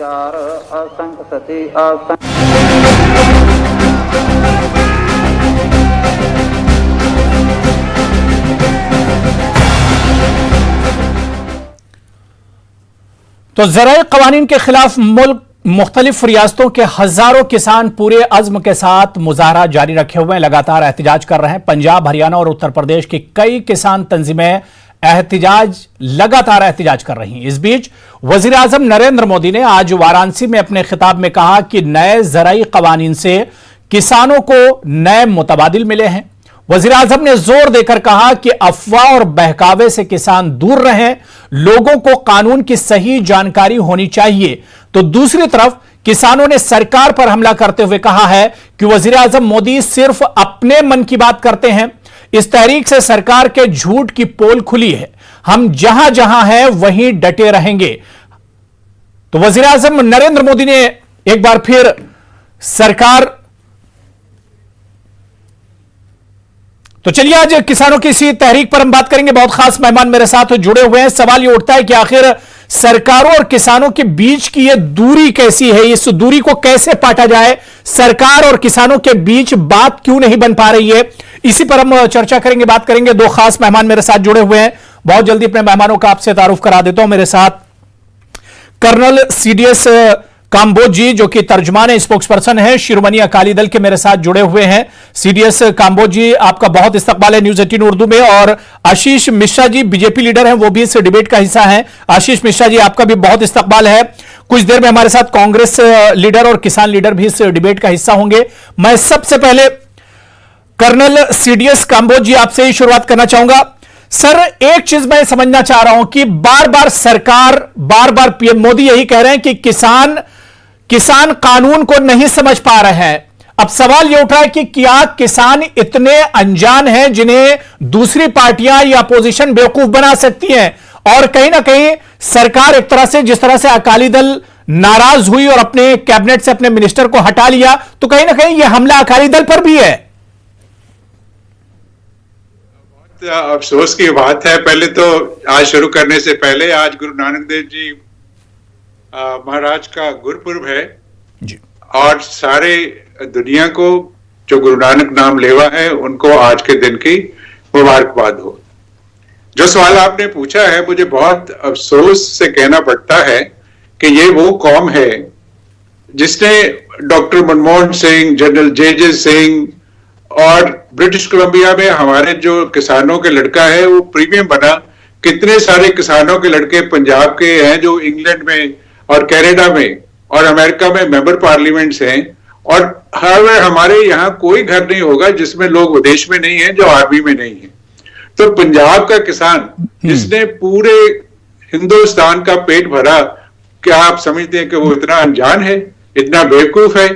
चार असंख्य सती असंख्य। तो ज़राए क़वानीन के खिलाफ मुल्क मुख्तलिफ रियासतों के हजारों किसान पूरे अज़्म के साथ मुजाहरा जारी रखे हुए हैं, लगातार एहतजाज कर रहे हैं। पंजाब, हरियाणा और उत्तर प्रदेश की कई किसान तंजीमें लगातार एहतजाज कर रही हैं। इस बीच वज़ीर आज़म नरेंद्र मोदी ने आज वाराणसी में अपने खिताब में कहा कि नए ज़राई क़वानीन से किसानों को नए मुतबादिल मिले हैं। वज़ीर आज़म ने जोर देकर कहा कि अफवाह और बहकावे से किसान दूर रहें, लोगों को कानून की सही जानकारी होनी चाहिए। तो दूसरी तरफ किसानों ने सरकार पर हमला करते हुए कहा है कि वज़ीर आज़म मोदी सिर्फ अपने मन की बात करते हैं। इस तहरीक से सरकार के झूठ की पोल खुली है, हम जहां जहां हैं वहीं डटे रहेंगे। तो वज़ीर आज़म नरेंद्र मोदी ने एक बार फिर सरकार। तो चलिए आज किसानों की इसी तहरीक पर हम बात करेंगे। बहुत खास मेहमान मेरे साथ जुड़े हुए हैं। सवाल ये उठता है कि आखिर सरकारों और किसानों के बीच की ये दूरी कैसी है, इस दूरी को कैसे पाटा जाए, सरकार और किसानों के बीच बात क्यों नहीं बन पा रही है, इसी पर हम चर्चा करेंगे, बात करेंगे। दो खास मेहमान मेरे साथ जुड़े हुए हैं। बहुत जल्दी अपने मेहमानों का आपसे तारुफ करा देता हूं। मेरे साथ कर्नल सीडीएस काम्बोज जी, जो कि तर्जमान स्पोक्सपर्सन है शिरोमणि अकाली दल के, मेरे साथ जुड़े हुए हैं। सीडीएस काम्बोज जी, आपका बहुत इस्तकबाल है न्यूज़ 18 उर्दू में। और आशीष मिश्रा जी, बीजेपी लीडर हैं, वो भी इस डिबेट का हिस्सा हैं। आशीष मिश्रा जी, आपका भी बहुत इस्तकबाल है। कुछ देर में हमारे साथ कांग्रेस लीडर और किसान लीडर भी इस डिबेट का हिस्सा होंगे। मैं सबसे पहले कर्नल सीडीएस काम्बोज जी, आपसे ही शुरुआत करना चाहूंगा। सर, एक चीज मैं समझना चाह रहा हूं कि बार बार सरकार, बार बार पीएम मोदी यही कह रहे हैं कि किसान कानून को नहीं समझ पा रहे हैं। अब सवाल यह उठ रहा है कि क्या किसान इतने अनजान हैं जिन्हें दूसरी पार्टियां या अपोजिशन बेवकूफ बना सकती हैं? और कहीं ना कहीं सरकार एक तरह से, जिस तरह से अकाली दल नाराज हुई और अपने कैबिनेट से अपने मिनिस्टर को हटा लिया, तो कहीं ना कहीं यह हमला अकाली दल पर भी है। अफसोस की बात है। पहले तो आज शुरू करने से पहले, आज गुरु नानक देव जी महाराज का गुरुपुरब है जी। और सारे दुनिया को जो गुरु नानक नाम लेवा है उनको आज के दिन की मुबारकबाद हो। जो सवाल आपने पूछा है, मुझे बहुत अफसोस से कहना पड़ता है कि ये वो कौम है जिसने डॉक्टर मनमोहन सिंह, जनरल जे सिंह और ब्रिटिश कोलंबिया में हमारे जो किसानों के लड़का है वो प्रीमियम बना। कितने सारे किसानों के लड़के पंजाब के हैं जो इंग्लैंड में और कनाडा में और अमेरिका में मेंबर पार्लियामेंट्स हैं। और हमारे यहाँ कोई घर नहीं होगा जिसमें लोग विदेश में नहीं है, जो आर्मी में नहीं है। तो पंजाब का किसान जिसने पूरे हिंदुस्तान का पेट भरा, क्या आप समझते हैं कि वो इतना अनजान है, इतना बेवकूफ है?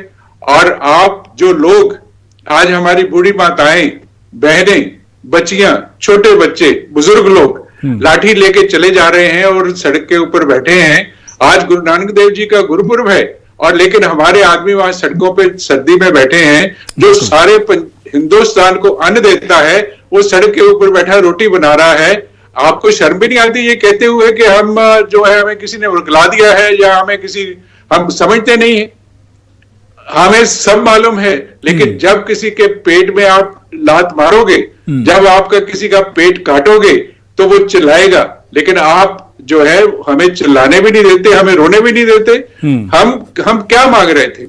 और आप जो लोग आज हमारी बूढ़ी माताएं, बहनें, बच्चियां, छोटे बच्चे, बुजुर्ग लोग लाठी लेके चले जा रहे हैं और सड़क के ऊपर बैठे हैं। आज गुरु नानक देव जी का गुरुपुरब है और लेकिन हमारे आदमी वहां सड़कों पे सर्दी में बैठे हैं। जो सारे हिंदुस्तान को अन्न देता है वो सड़क के ऊपर बैठा रोटी बना रहा है। आपको शर्म भी नहीं आती ये कहते हुए कि हम जो है हमें किसी ने उकला दिया है या हम समझते नहीं है? हमें सब मालूम है, लेकिन जब किसी के पेट में आप लात मारोगे, जब आपका किसी का पेट काटोगे तो वो चिल्लाएगा। लेकिन आप जो है हमें चिल्लाने भी नहीं देते, हमें रोने भी नहीं देते। हम क्या मांग रहे थे?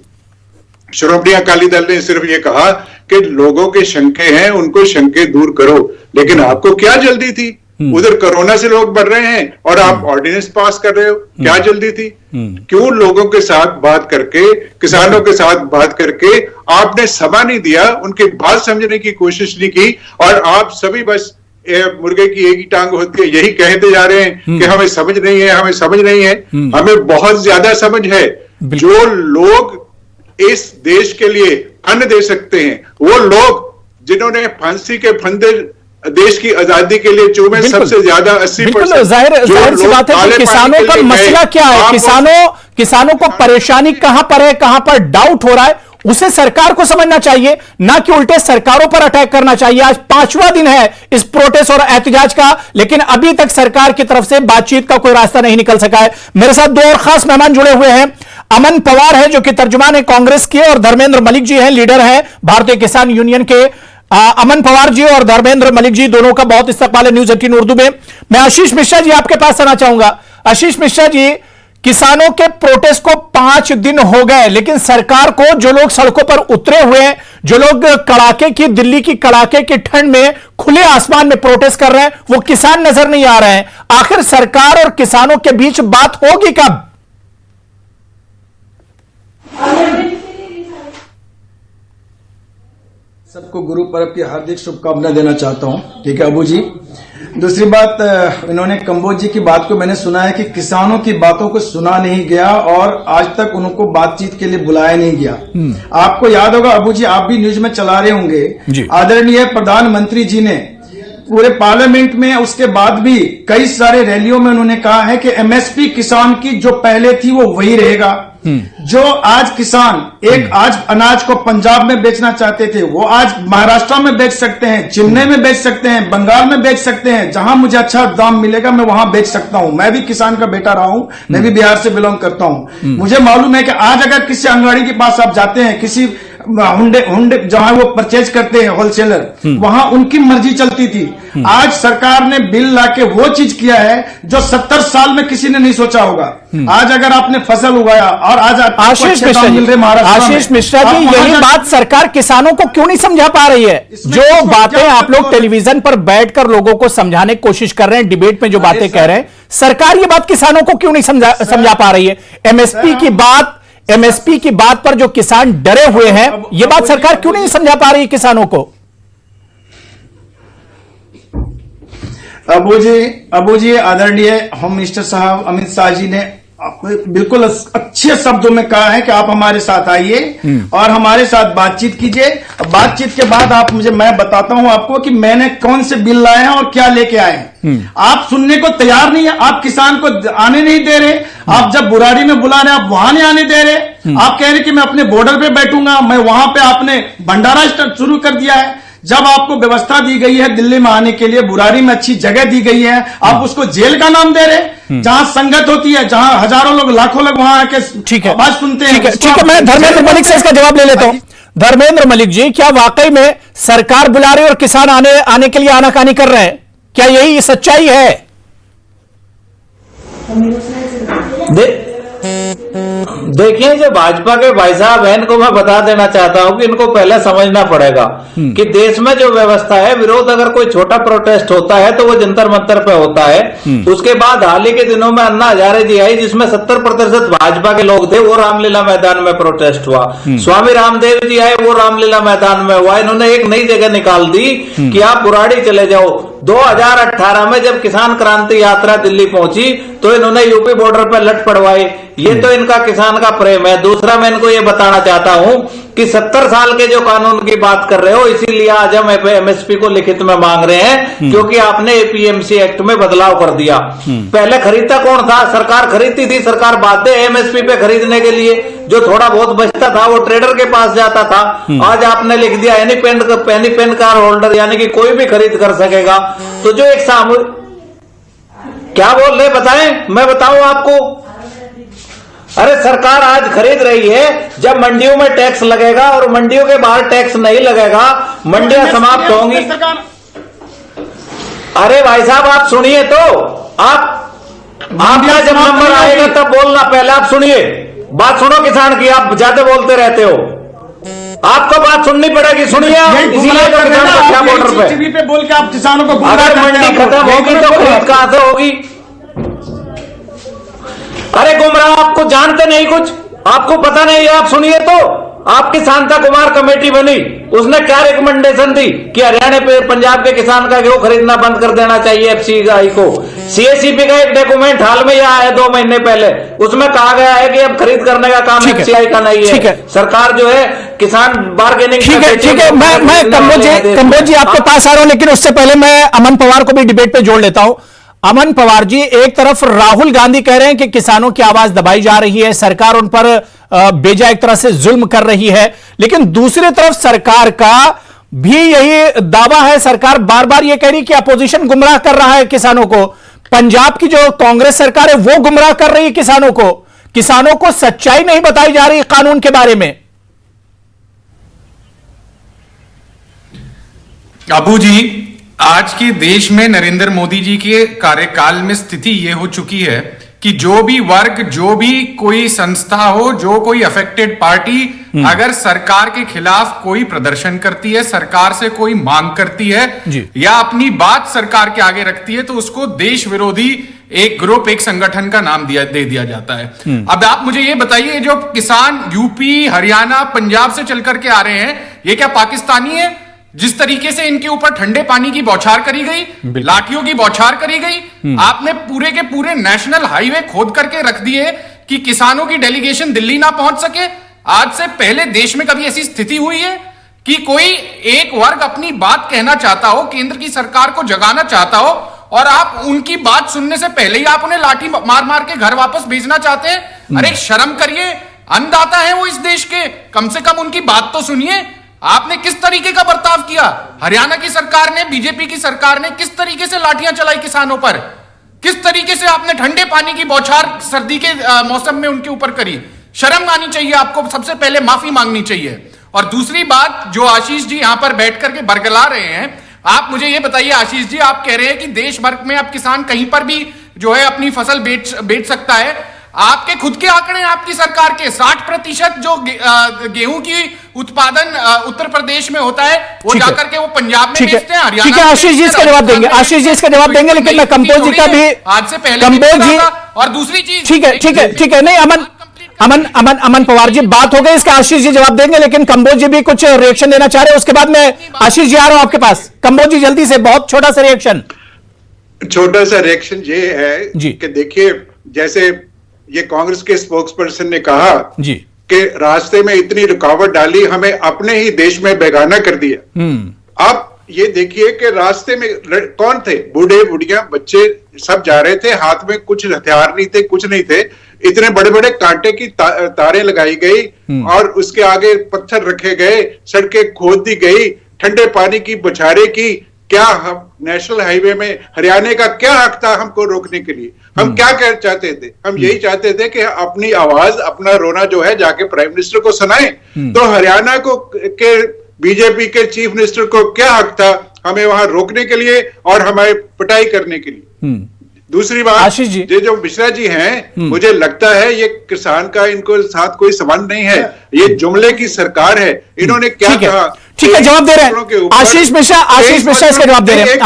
श्रोमणी अकाली दल ने सिर्फ ये कहा कि लोगों के शंके हैं, उनको शंके दूर करो। लेकिन आपको क्या जल्दी थी? उधर कोरोना से लोग मर रहे हैं और आप ऑर्डिनेंस पास कर रहे हो, क्या जल्दी थी? क्यों लोगों के साथ बात करके, किसानों के साथ बात करके आपने समा नहीं दिया, उनकी बात समझने की कोशिश नहीं की? और आप सभी बस मुर्गे की एक ही टांग होती है, यही कहते जा रहे हैं कि हमें समझ नहीं है, हमें समझ नहीं है। हमें बहुत ज्यादा समझ है। जो लोग इस देश के लिए अन्न दे सकते हैं, वो लोग जिन्होंने फांसी के फंदे देश की आजादी के लिए चूमे सबसे ज्यादा 80%। जाहिर सी बात है कि किसानों का मसला क्या है, किसानों को परेशानी कहां पर है, कहां पर डाउट हो रहा है, उसे सरकार को समझना चाहिए, ना कि उल्टे सरकारों पर अटैक करना चाहिए। आज 5वां दिन है इस प्रोटेस्ट और एहतजाज का, लेकिन अभी तक सरकार की तरफ से बातचीत का कोई रास्ता नहीं निकल सका है। मेरे साथ दो और खास मेहमान जुड़े हुए हैं। अमन पवार है जो कि तर्जुमान है कांग्रेस के, और धर्मेंद्र मलिक जी हैं, लीडर हैं भारतीय किसान यूनियन के। अमन पवार जी और धर्मेंद्र मलिक जी दोनों का बहुत इस्तकबाल है न्यूज 18 उर्दू में। मैं आशीष मिश्रा जी आपके पास आना चाहूंगा। आशीष मिश्रा जी, किसानों के प्रोटेस्ट को 5 दिन हो गए, लेकिन सरकार को, जो लोग सड़कों पर उतरे हुए हैं, जो लोग कड़ाके की, दिल्ली की कड़ाके की ठंड में खुले आसमान में प्रोटेस्ट कर रहे हैं, वो किसान नजर नहीं आ रहे हैं। आखिर सरकार और किसानों के बीच बात होगी कब? सबको गुरु पर्व की हार्दिक शुभकामनाएं देना चाहता हूं। ठीक है अबू जी। दूसरी बात, इन्होंने कंबोज जी की बात को मैंने सुना है कि किसानों की बातों को सुना नहीं गया और आज तक उनको बातचीत के लिए बुलाया नहीं गया। आपको याद होगा अबू जी, आप भी न्यूज में चला रहे होंगे, आदरणीय प्रधानमंत्री जी ने पूरे पार्लियामेंट में उसके बाद भी कई सारे रैलियों में उन्होंने कहा है कि एमएसपी किसान की जो पहले थी वो वही रहेगा। जो आज किसान आज अनाज को पंजाब में बेचना चाहते थे, वो आज महाराष्ट्र में बेच सकते हैं, चेन्नई में बेच सकते हैं, बंगाल में बेच सकते हैं। जहां मुझे अच्छा दाम मिलेगा मैं वहां बेच सकता हूं। मैं भी किसान का बेटा रहा हूं, मैं भी बिहार से बिलोंग करता हूं। मुझे मालूम है कि आज अगर किसी अंगाड़ी के पास आप जाते हैं, किसी हुंडे जहां वो परचेज करते हैं होलसेलर, वहां उनकी मर्जी चलती थी। आज सरकार ने बिल लाके वो चीज किया है जो 70 साल में किसी ने नहीं सोचा होगा। आज अगर आपने फसल उगाया और आज आशीष मिश्रा जी, यही बात सरकार किसानों को क्यों नहीं समझा पा रही है? जो बातें आप लोग टेलीविजन पर बैठकर लोगों को समझाने की कोशिश कर रहे हैं, डिबेट में जो बातें कह रहे हैं, सरकार ये बात किसानों को क्यों नहीं समझा पा रही है? एमएसपी की बात पर जो किसान डरे हुए हैं, ये बात सरकार क्यों नहीं समझा पा रही है किसानों को? अबू जी आदरणीय होम मिनिस्टर साहब अमित शाह जी ने बिल्कुल अच्छे शब्दों में कहा है कि आप हमारे साथ आइए और हमारे साथ बातचीत कीजिए। बातचीत के बाद मैं बताता हूं आपको कि मैंने कौन से बिल लाए हैं और क्या लेके आए हैं। आप सुनने को तैयार नहीं है, आप किसान को आने नहीं दे रहे। आप जब बुराड़ी में बुला रहे आप वहां नहीं आने दे रहे। आप कह रहे कि मैं अपने बॉर्डर पे बैठूंगा, मैं वहां पे आपने भंडारा शुरू कर दिया है। जब आपको व्यवस्था दी गई है दिल्ली में आने के लिए, बुराड़ी में अच्छी जगह दी गई है, आप उसको जेल का नाम दे रहे, जहां संगत होती है, जहां हजारों लोग लाखों लोग वहां आके आवाज सुनते हैं। ठीक है, मैं धर्मेंद्र मलिक से इसका जवाब ले लेता हूं। धर्मेंद्र मलिक जी, क्या वाकई में सरकार बुला रही है और किसान आने के लिए आनाकानी कर रहे हैं? क्या यही सच्चाई है? देखिए, जो भाजपा के भाई साहब हैं, इनको मैं बता देना चाहता हूं कि इनको पहले समझना पड़ेगा कि देश में जो व्यवस्था है, विरोध अगर कोई छोटा प्रोटेस्ट होता है तो वो जंतर मंतर पे होता है। उसके बाद हाल ही के दिनों में अन्ना हजारे जी आई, जिसमें 70% भाजपा के लोग थे, वो रामलीला मैदान में प्रोटेस्ट हुआ। स्वामी रामदेव जी आए, वो रामलीला मैदान में हुआ। इन्होंने एक नई जगह निकाल दी कि आप बुराड़ी चले जाओ। 2018 में जब किसान क्रांति यात्रा दिल्ली पहुंची तो इन्होंने यूपी बॉर्डर पर लट पड़वाई। ये तो इनका किसान का प्रेम है। दूसरा, मैं इनको ये बताना चाहता हूं कि 70 साल के जो कानून की बात कर रहे हो, इसीलिए आज हम एमएसपी को लिखित में मांग रहे हैं, क्योंकि आपने एपीएमसी एक्ट में बदलाव कर दिया। पहले खरीदता कौन था? सरकार खरीदती थी। सरकार बाध्य है एमएसपी पे खरीदने के लिए। जो थोड़ा बहुत बचता था वो ट्रेडर के पास जाता था। आज आपने लिख दिया एनी पेन कार होल्डर, यानी कि कोई भी खरीद कर सकेगा। तो जो एक सामूहिक, क्या बोल रहे बताएं, मैं बताऊं आपको। अरे सरकार आज खरीद रही है, जब मंडियों में टैक्स लगेगा और मंडियों के बाहर टैक्स नहीं लगेगा, मंडियां समाप्त होंगी। अरे भाई साहब, आप सुनिए तो, आपका जब नंबर आएगा तब बोलना। पहले आप सुनिए, बात सुनो किसान की। आप ज्यादा बोलते रहते हो, आपको बात सुननी पड़ेगी। सुनिए, इसीलिए तो किसान रक्षा बॉर्डर पे बोल के आप किसानों को, अगर मंडी खत्म होगी तो खरीद कहां से होगी? अरे गुमराह, आपको जानते नहीं कुछ, आपको पता नहीं। आप सुनिए तो, आपकी शांता कुमार कमेटी बनी, उसने क्या रिकमेंडेशन दी कि हरियाणा पे पंजाब के किसान का गेहूं खरीदना बंद कर देना चाहिए एफसीआई को। सीएसीपी का एक डॉक्यूमेंट हाल में यह आया 2 महीने पहले, उसमें कहा गया है कि अब खरीद करने का काम एफसीआई का नहीं है। सरकार जो है किसान बार्गेनिंग। ठीक है, मैं कंबोज जी आपके पास आ रहा हूं, लेकिन उससे पहले मैं अमन पवार को भी डिबेट पे जोड़ लेता हूं। अमन पवार जी, एक तरफ राहुल गांधी कह रहे हैं कि किसानों की आवाज दबाई जा रही है, सरकार उन पर बेजा एक तरह से जुल्म कर रही है, लेकिन दूसरी तरफ सरकार का भी यही दावा है, सरकार बार बार यह कह रही कि अपोजिशन गुमराह कर रहा है किसानों को। पंजाब की जो कांग्रेस सरकार है वो गुमराह कर रही है किसानों को सच्चाई नहीं बताई जा रही कानून के बारे में। अबू जी, आज के देश में नरेंद्र मोदी जी के कार्यकाल में स्थिति यह हो चुकी है कि जो भी वर्ग, जो भी कोई संस्था हो, जो कोई अफेक्टेड पार्टी अगर सरकार के खिलाफ कोई प्रदर्शन करती है, सरकार से कोई मांग करती है या अपनी बात सरकार के आगे रखती है, तो उसको देश विरोधी एक ग्रुप, एक संगठन का नाम दे दिया जाता है। अब आप मुझे ये बताइए, जो किसान यूपी, हरियाणा, पंजाब से चल करके आ रहे हैं, ये क्या पाकिस्तानी है? जिस तरीके से इनके ऊपर ठंडे पानी की बौछार करी गई, लाठियों की बौछार करी गई, आपने पूरे के पूरे नेशनल हाईवे खोद करके रख दिए कि किसानों की डेलीगेशन दिल्ली ना पहुंच सके। आज से पहले देश में कभी ऐसी स्थिति हुई है कि कोई एक वर्ग अपनी बात कहना चाहता हो, केंद्र की सरकार को जगाना चाहता हो, और आप उनकी बात सुनने से पहले ही आप उन्हें लाठी मार मार के घर वापस भेजना चाहते हैं? अरे शर्म करिए, अन्नदाता है वो इस देश के, कम से कम उनकी बात तो सुनिए। आपने किस तरीके का बर्ताव किया? हरियाणा की सरकार ने, बीजेपी की सरकार ने किस तरीके से लाठियां चलाई किसानों पर? किस तरीके से आपने ठंडे पानी की बौछार सर्दी के मौसम में उनके ऊपर करी? शर्म आनी चाहिए आपको, सबसे पहले माफी मांगनी चाहिए। और दूसरी बात, जो आशीष जी यहां पर बैठ करके बरगला रहे हैं, आप मुझे ये बताइए आशीष जी, आप कह रहे हैं कि देश भर में अब किसान कहीं पर भी जो है अपनी फसल बेच सकता है। आपके खुद के आंकड़े, आपकी सरकार के 60% जो गेहूं की उत्पादन उत्तर प्रदेश में होता है, वो जाकर के वो पंजाब में बेचते हैं, हरियाणा। ठीक है, आशीष जी इसका जवाब देंगे, आशीष जी इसका जवाब देंगे, लेकिन मैं कंबोज जी का भी, आज से पहले कंबोज जी, और दूसरी चीज, ठीक है, नहीं अमन पवार जी बात हो गई, इसका आशीष जी जवाब देंगे, लेकिन कंबोज जी भी कुछ रिएक्शन देना चाह रहे हैं, उसके बाद मैं आशीष जी आ रहा हूं आपके पास। कंबोज जी जल्दी से, बहुत छोटा सा रिएक्शन। छोटा सा रिएक्शन ये है कि देखिए, जैसे ये कांग्रेस के स्पोक्स पर्सन ने कहा जी कि रास्ते में इतनी रुकावट डाली, हमें अपने ही देश में बेगाना कर दिया। आप ये देखिए कि रास्ते में कौन थे? बूढ़े, बुढ़िया, बच्चे सब जा रहे थे, हाथ में कुछ हथियार नहीं थे, कुछ नहीं थे, इतने बड़े बड़े कांटे की तारें लगाई गई और उसके आगे पत्थर रखे गए, सड़कें खोद दी गई, ठंडे पानी की बौछारें की। क्या हम नेशनल हाईवे में, हरियाणा का क्या हक था हमको रोकने के लिए? हम क्या कह चाहते थे? हम यही चाहते थे कि अपनी आवाज, अपना रोना जो है जाके प्राइम मिनिस्टर को सुनाएं। तो हरियाणा को के बीजेपी के चीफ मिनिस्टर को क्या हक था हमें वहां रोकने के लिए और हमारी पिटाई करने के लिए? दूसरी बात, आशीष जी, ये जो मिश्रा जी हैं, मुझे लगता है ये किसान का इनको साथ कोई संबंध नहीं है, ये जुमले की सरकार है। इन्होंने क्या कहा? ठीक है, जवाब दे रहे हैं आशीष मिश्रा इसका जवाब दे रहे हैं।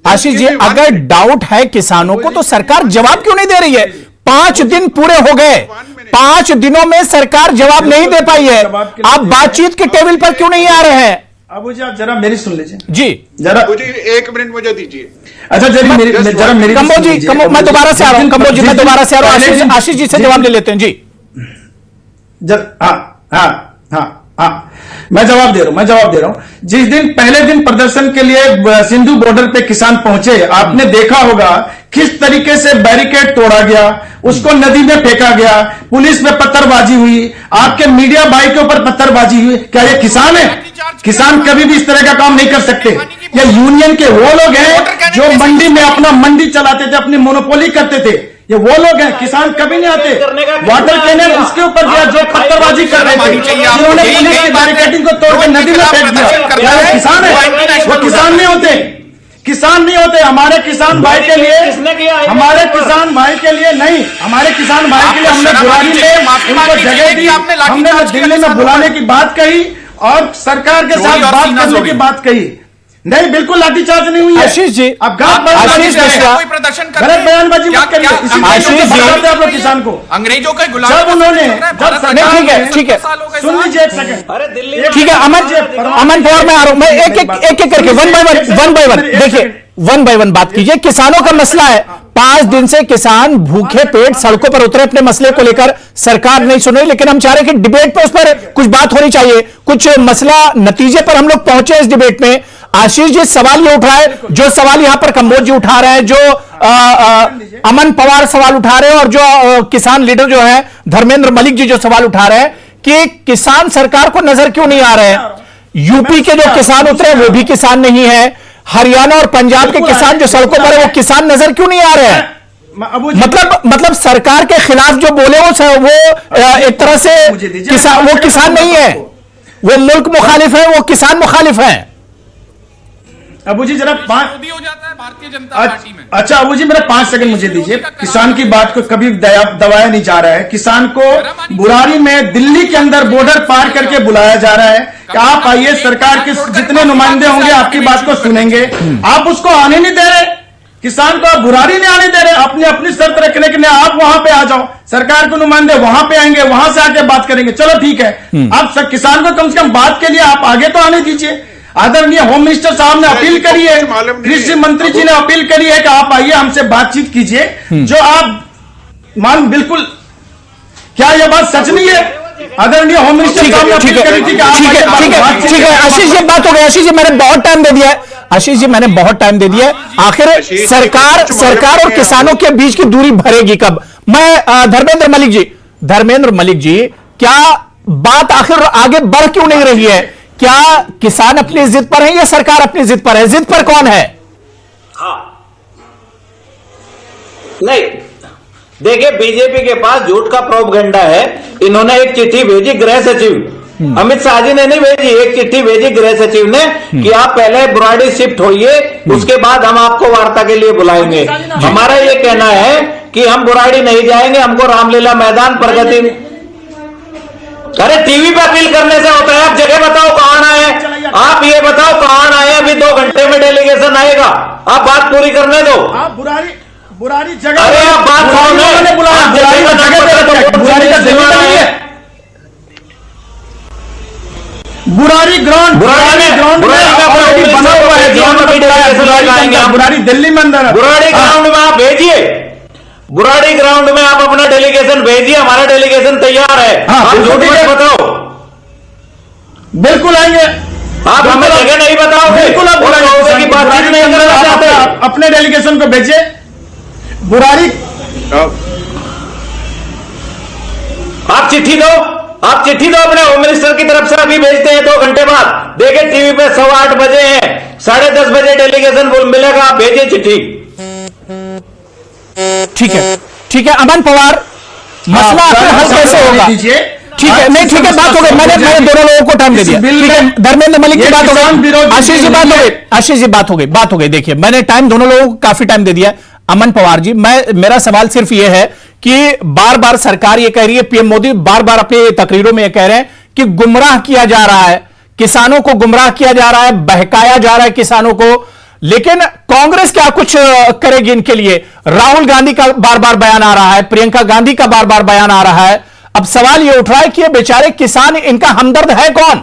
आशीष जी, अगर डाउट है किसानों को तो सरकार जवाब क्यों नहीं दे रही है? 5 दिन पूरे हो गए, 5 दिनों में सरकार जवाब नहीं दे पाई है, आप बातचीत के टेबल पर क्यों नहीं आ रहे हैं? अबू जी, आप जरा मेरी सुन लीजिए जी, जरा मुझे 1 मिनट मुझे दीजिए। अच्छा, जरा मेरी कंबोज जी, मैं दोबारा से आ रहा हूं, कंबोज जी मैं दोबारा से आ रहा हूं, आशीष जी से जवाब ले लेते हैं जी। हाँ, मैं जवाब दे रहा हूं। जिस दिन पहले दिन प्रदर्शन के लिए सिंधु बॉर्डर पे किसान पहुंचे, आपने देखा होगा किस तरीके से बैरिकेड तोड़ा गया, उसको नदी में फेंका गया, पुलिस में पत्थरबाजी हुई, आपके मीडिया भाई के ऊपर पत्थरबाजी हुई। क्या ये किसान है? किसान कभी भी इस तरह का काम नहीं कर सकते। ये यूनियन के वो लोग हैं जो मंडी में अपना मंडी चलाते थे, अपनी मोनोपोली करते थे, ये वो लोग हैं। किसान कभी नहीं आते। वाटर कैनल उसके ऊपर गया जो पत्थरबाजी कर रहे थे, जिन्होंने पुलिस की बैरिकेडिंग को तोड़ के नदी में फेंक दिया। क्या वो किसान है? वो किसान नहीं होते, किसान नहीं होते। हमारे किसान भाई के लिए, हमारे किसान भाई के लिए नहीं, हमारे किसान भाई के लिए हमने बुलाने में उनको जगह दी, हमने दिल्ली में बुलाने की बात कही और सरकार के साथ बात करने की बात कही। नहीं, बिल्कुल लाठीचार्ज नहीं हुई है। आशीष जी, अब गलत बयानबाजी मत करिए। आशीष जी, आप लोग किसान को अंग्रेजों के गुलाम, जब उन्होंने, जब सरकार, ठीक है, सुन लीजिए एक सेकंड। अरे दिल्ली, ठीक है, अमन पवार में आ रहा हूं, मैं एक करके वन बाय वन देखिए, 1 by 1 बात कीजिए। किसानों का मसला है, 5 दिन से किसान भूखे पेट सड़कों पर उतरे अपने मसले को लेकर, सरकार नहीं सुन रही, लेकिन हम चाह रहे हैं कि डिबेट पे उस पर कुछ बात होनी चाहिए, कुछ मसला नतीजे पर हम लोग पहुंचे इस डिबेट में। आशीष जी सवाल ये उठा है, जो सवाल यहां पर कंबोज जी उठा रहे हैं, जो अमन पवार सवाल उठा रहे हैं, और जो किसान लीडर जो है धर्मेंद्र मलिक जी जो सवाल उठा रहे हैं कि किसान सरकार को नजर क्यों नहीं आ रहे हैं। यूपी के जो किसान उतरे वो भी किसान नहीं है, हरियाणा और पंजाब के किसान जो सड़कों पर है वो किसान नजर क्यों नहीं आ रहे हैं। मतलब सरकार के खिलाफ जो बोले वो एक तरह से वो किसान नहीं है, वो मुल्क मुखालिफ है, वो किसान मुखालिफ है। अबू जी जरा मोदी हो जाता है भारतीय जनता पार्टी में। अच्छा अबू जी मेरा 5 सेकंड मुझे दीजिए। किसान की बात को कभी दबाया नहीं जा रहा है। किसान को बुरारी में दिल्ली के अंदर बॉर्डर पार करके बुलाया जा रहा है कि आप आइए, सरकार के जितने नुमाइंदे होंगे आपकी बात को सुनेंगे। आप उसको आने नहीं दे रहे, किसान को आप बुरारी नहीं आने दे रहे। अपनी अपनी शर्त रखने के लिए आप वहां पे आ जाओ, सरकार के नुमाइंदे वहां पे आएंगे, वहां से आके बात करेंगे, चलो ठीक है। आप किसान को कम से कम बात के लिए आप आगे तो आने दीजिए। आदरणीय होम मिनिस्टर साहब ने अपील करी है, कृषि मंत्री जी ने अपील करी है कि आप आइए हमसे बातचीत कीजिए। जो आप बिल्कुल, क्या यह बात सच नहीं है? आदरणीय होम मिनिस्टर साहब ने अपील करी थी कि आप ठीक है आशीष जी, बात हो गई। आशीष जी मैंने बहुत टाइम दे दिया है, आशीष जी मैंने बहुत टाइम दे दिया है। आखिर सरकार और किसानों के बीच की दूरी भरेगी कब? मैं धर्मेंद्र मलिक जी क्या बात आखिर आगे बढ़ क्यों नहीं रही है? क्या किसान अपनी जिद पर है या सरकार अपनी जिद पर है? जिद पर कौन है? हाँ नहीं, देखिए बीजेपी के पास झूठ का प्रोपगेंडा है। इन्होंने एक चिट्ठी भेजी गृह सचिव अमित शाह जी ने नहीं भेजी, एक चिट्ठी भेजी गृह सचिव ने कि आप पहले बुराड़ी शिफ्ट होइए, उसके बाद हम आपको वार्ता के लिए बुलाएंगे। हमारा ये कहना है कि हम बुराड़ी नहीं जाएंगे, हमको रामलीला मैदान प्रगति। अरे टीवी पे अपील करने से होता है? आप जगह बताओ कहां आए, आप ये बताओ कहां आए। अभी 2 घंटे में डेलीगेशन आएगा, आप बात पूरी करने दो। आप बुरारी जगह, अरे आप बात बुलाया बुरारी का जिम्मा नहीं है। बुरारी ग्राउंड बना हुआ है, बुरारी दिल्ली में अंदर। बुराड़ी ग्राउंड में आप भेजिए, बुराड़ी ग्राउंड में आप अपना डेलीगेशन भेजिए, हमारा डेलीगेशन तैयार है। आप झूठ मत बताओ। बिल्कुल आएंगे। आप हमें जगह नहीं बताओगे, बिल्कुल आप की बातचीत नहीं करना चाहते। अपने डेलीगेशन को भेजिए बुरारी। आप चिट्ठी दो, आप चिट्ठी दो अपने होम मिनिस्टर की तरफ से, अभी भेजते हैं 2 घंटे बाद। देखे टीवी पे 8:15 बजे हैं, 10:30 बजे डेलीगेशन मिलेगा, आप भेजिए चिट्ठी। ठीक है अमन पवार, मसला आखिर हल कैसे होगा? ठीक है, नहीं ठीक है, बात हो गई। मैंने दोनों लोगों को टाइम दे दिया। ठीक है, धर्मेंद्र मलिक की बात हो गई, आशीष जी बात हो गई। देखिए मैंने टाइम दोनों लोगों को काफी टाइम दे दिया। अमन पवार जी, मेरा सवाल सिर्फ यह है कि बार बार सरकार ये कह रही है, पीएम मोदी बार बार अपनी तकरीरों में यह कह रहे हैं कि गुमराह किया जा रहा है, किसानों को गुमराह किया जा रहा है, बहकाया जा रहा है किसानों को। लेकिन कांग्रेस क्या कुछ करेगी इनके लिए? राहुल गांधी का बार बार बयान आ रहा है, प्रियंका गांधी का बार बार बयान आ रहा है। अब सवाल यह उठ रहा है कि ये बेचारे किसान, इनका हमदर्द है कौन?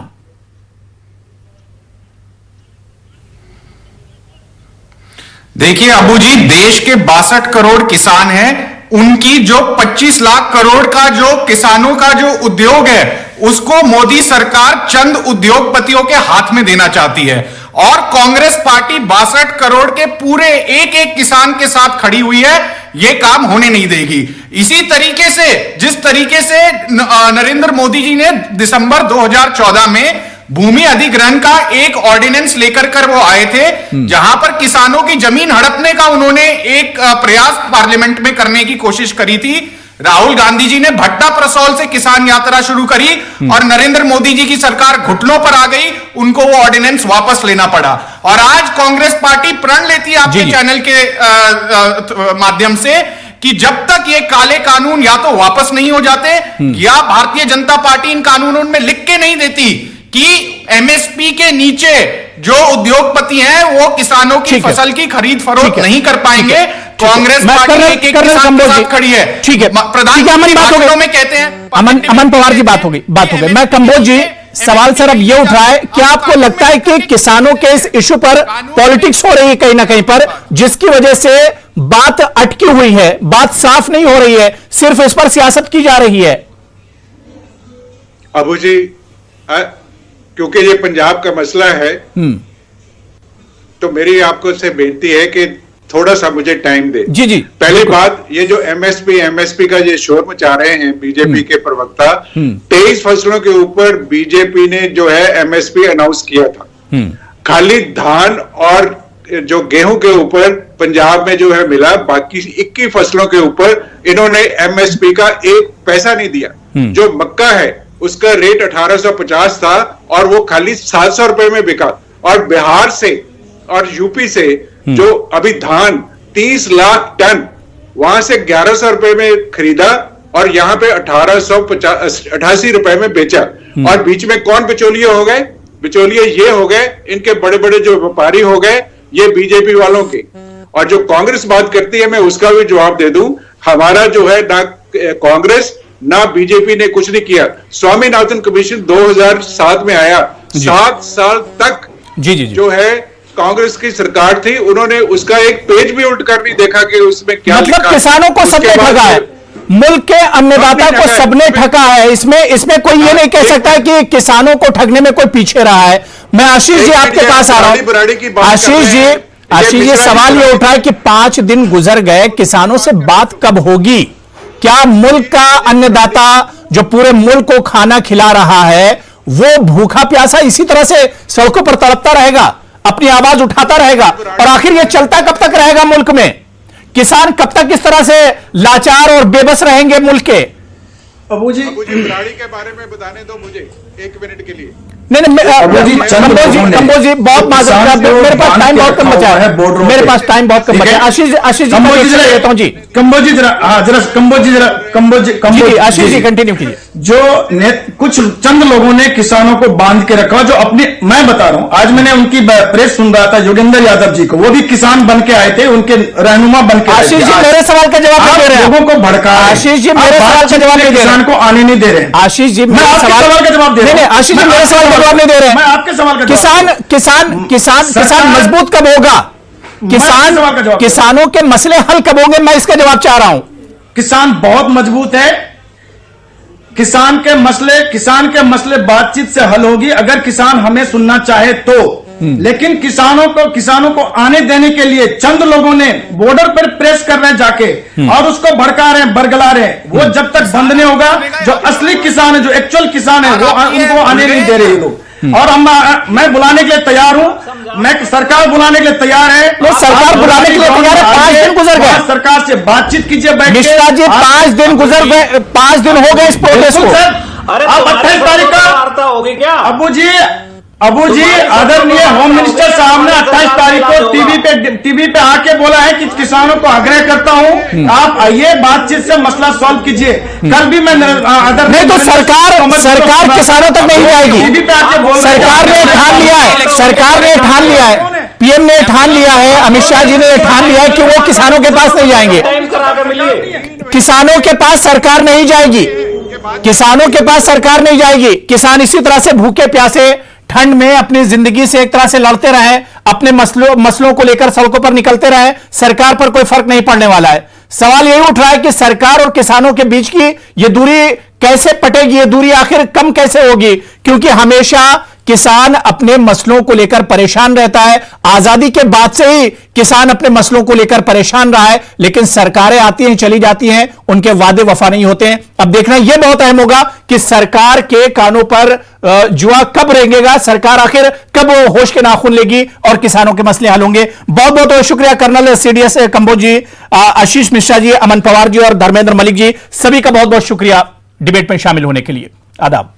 देखिए अबू जी, देश के 62 करोड़ किसान हैं, उनकी जो 25 लाख करोड़ का जो किसानों का जो उद्योग है, उसको मोदी सरकार चंद उद्योगपतियों के हाथ में देना चाहती है। और कांग्रेस पार्टी 62 करोड़ के पूरे एक एक किसान के साथ खड़ी हुई है, यह काम होने नहीं देगी। इसी तरीके से जिस तरीके से नरेंद्र मोदी जी ने दिसंबर 2014 में भूमि अधिग्रहण का एक ऑर्डिनेंस लेकर वो आए थे, जहां पर किसानों की जमीन हड़पने का उन्होंने एक प्रयास पार्लियामेंट में करने की कोशिश करी थी। राहुल गांधी जी ने भट्टा प्रसौल से किसान यात्रा शुरू करी और नरेंद्र मोदी जी की सरकार घुटनों पर आ गई, उनको वो ऑर्डिनेंस वापस लेना पड़ा। और आज कांग्रेस पार्टी प्रण लेती है आपके चैनल के माध्यम से कि जब तक ये काले कानून या तो वापस नहीं हो जाते या भारतीय जनता पार्टी इन कानूनों में लिख के नहीं देती कि एमएसपी के नीचे जो उद्योगपति हैं वो किसानों की फसल की खरीद फरोख्त नहीं कर पाएंगे, कांग्रेस पार्टी एक किसान के साथ खड़ी है। ठीक है, प्रधानमंत्री भाषणों में कहते हैं। अमन पवार की बात हो गई। मैं कंबोज जी, सवाल सर अब ये उठ रहा है, क्या आपको लगता है कि किसानों के इस इशू पर पॉलिटिक्स हो रही है कहीं ना कहीं पर, जिसकी वजह से बात अटकी हुई है, बात साफ नहीं हो रही है, सिर्फ इस पर सियासत की जा रही है? अबू जी, क्योंकि ये पंजाब का मसला है, तो मेरी आपको से बेनती है कि थोड़ा सा मुझे टाइम दे। जी जी। पहली बात, ये जो एमएसपी का ये शोर मचा रहे हैं बीजेपी के प्रवक्ता, 23 फसलों के ऊपर बीजेपी ने जो है एमएसपी अनाउंस किया था। खाली धान और जो गेहूं के ऊपर पंजाब में जो है मिला, बाकी 21 फसलों के ऊपर इन्होंने एमएसपी का एक पैसा नहीं दिया। जो मक्का है उसका रेट 1850 था और वो खाली 700 रुपए में बिका। और बिहार से और यूपी से जो अभी धान 30 लाख टन वहां से 1100 रुपए में खरीदा और यहां पे 1888 रुपए में बेचा। और बीच में कौन बिचौलिए हो गए? बिचौलिए ये हो गए, इनके बड़े बड़े जो व्यापारी हो गए, ये बीजेपी वालों के। और जो कांग्रेस बात करती है, मैं उसका भी जवाब दे दूं, हमारा जो है ना कांग्रेस ना बीजेपी ने कुछ नहीं किया। स्वामीनाथन कमीशन 2007 में आया, 7 साल तक जी जी जो है कांग्रेस की सरकार थी, उन्होंने उसका एक पेज भी उल्ट कर नहीं देखा कि उसमें क्या मतलब लिखा। किसानों को सबने ठगा है, मुल्क के अन्नदाता को सबने ठगा है। इसमें कोई ये नहीं कह सकता कि किसानों को ठगने में कोई पीछे रहा है। मैं आशीष जी आपके पास आ रहा हूं। आशीष जी सवाल ये उठा है कि 5 दिन गुजर गए, किसानों से बात कब होगी? क्या मुल्क का अन्नदाता जो पूरे मुल्क को खाना खिला रहा है वो भूखा प्यासा इसी तरह से सड़कों पर तड़पता रहेगा, अपनी आवाज उठाता रहेगा? और आखिर ये चलता कब तक रहेगा मुल्क में? किसान कब तक इस तरह से लाचार और बेबस रहेंगे मुल्क के? अबू जी बुराड़ी के बारे में बताने दो मुझे 1 मिनट के लिए। नहीं कंबोज जी बहुत माजूद, मेरे पास टाइम बहुत कम बचा है, मेरे पास टाइम बहुत कम बचा है। आशीष जी लेता हूं जी। कंबोज जी आशीष जी कंटिन्यू कीजिए। जो कुछ चंद लोगों ने किसानों को बांध के रखा, जो अपनी, मैं बता रहा हूं, आज मैंने उनकी प्रेस सुन रहा था योगेंद्र यादव जी को, वो भी किसान बन के आए थे, उनके रहनुमा बन के। आशीष जी मेरे सवाल का जवाब नहीं दे रहे हैं, लोगों को भड़का। आशीष जी मेरे सवाल का जवाब नहीं दे रहे, किसान को आने नहीं दे रहे। आशीष जी मैं आपके सवाल का जवाब दे रहा हूं। आशीष जी मेरे सवाल का जवाब नहीं दे रहे। मैं आपके सवाल का किसान मजबूत कब होगा? किसानों के मसले हल कब होंगे? मैं इसका जवाब चाह रहा हूं। किसान बहुत मजबूत है। किसान के मसले बातचीत से हल होगी, अगर किसान हमें सुनना चाहे तो। लेकिन किसानों को आने देने के लिए चंद लोगों ने बॉर्डर पर प्रेस कर रहे हैं जाके, और उसको भड़का रहे हैं, बरगला रहे हैं। वो जब तक बंद नहीं होगा, जो असली किसान है, जो एक्चुअल किसान है, वो उनको आने नहीं दे रहे ये लोग। और मैं बुलाने के लिए तैयार हूं, मैं सरकार बुलाने के लिए तैयार है। सरकार बुलाने के लिए तैयार है। 5 दिन गुजर गए, सरकार से बातचीत कीजिए बैठ के। मिश्रा जी 5 दिन गुजर गए, 5 दिन हो गए इस प्रोटेस्ट को। अरे अब 28 तारीख का वार्ता होगी क्या? अबू जी आदरणीय होम मिनिस्टर साहब ने 28 तारीख को टीवी पे आके बोला है कि किसानों को आग्रह करता हूं, आप आइए, बातचीत से मसला सॉल्व कीजिए। कल भी मैं नहीं तो सरकार किसानों तक नहीं जाएगी। टीवी पे आके बोल रहे हैं, सरकार ने ठान लिया है, पीएम ने ठान लिया है, अमित शाह जी ने ठान लिया है कि वो किसानों के पास नहीं जाएंगे। किसानों के पास सरकार नहीं जाएगी, किसानों के पास सरकार नहीं जाएगी। किसान इसी तरह से भूखे प्यासे ठंड में अपनी जिंदगी से एक तरह से लड़ते रहे, अपने मसलों को लेकर सड़कों पर निकलते रहे, सरकार पर कोई फर्क नहीं पड़ने वाला है। सवाल यही उठ रहा है कि सरकार और किसानों के बीच की ये दूरी कैसे पटेगी, ये दूरी आखिर कम कैसे होगी? क्योंकि हमेशा किसान अपने मसलों को लेकर परेशान रहता है। आजादी के बाद से ही किसान अपने मसलों को लेकर परेशान रहा है, लेकिन सरकारें आती हैं चली जाती हैं, उनके वादे वफा नहीं होते हैं। अब देखना यह बहुत अहम होगा कि सरकार के कानों पर जुआ कब रेंगेगा, सरकार आखिर कब होश के नाखून लेगी और किसानों के मसले हल होंगे। बहुत बहुत शुक्रिया कर्नल सीडीएस कंबोज जी, आशीष मिश्रा जी, अमन पवार जी और धर्मेंद्र मलिक जी, सभी का बहुत बहुत शुक्रिया डिबेट में शामिल होने के लिए। आदाब।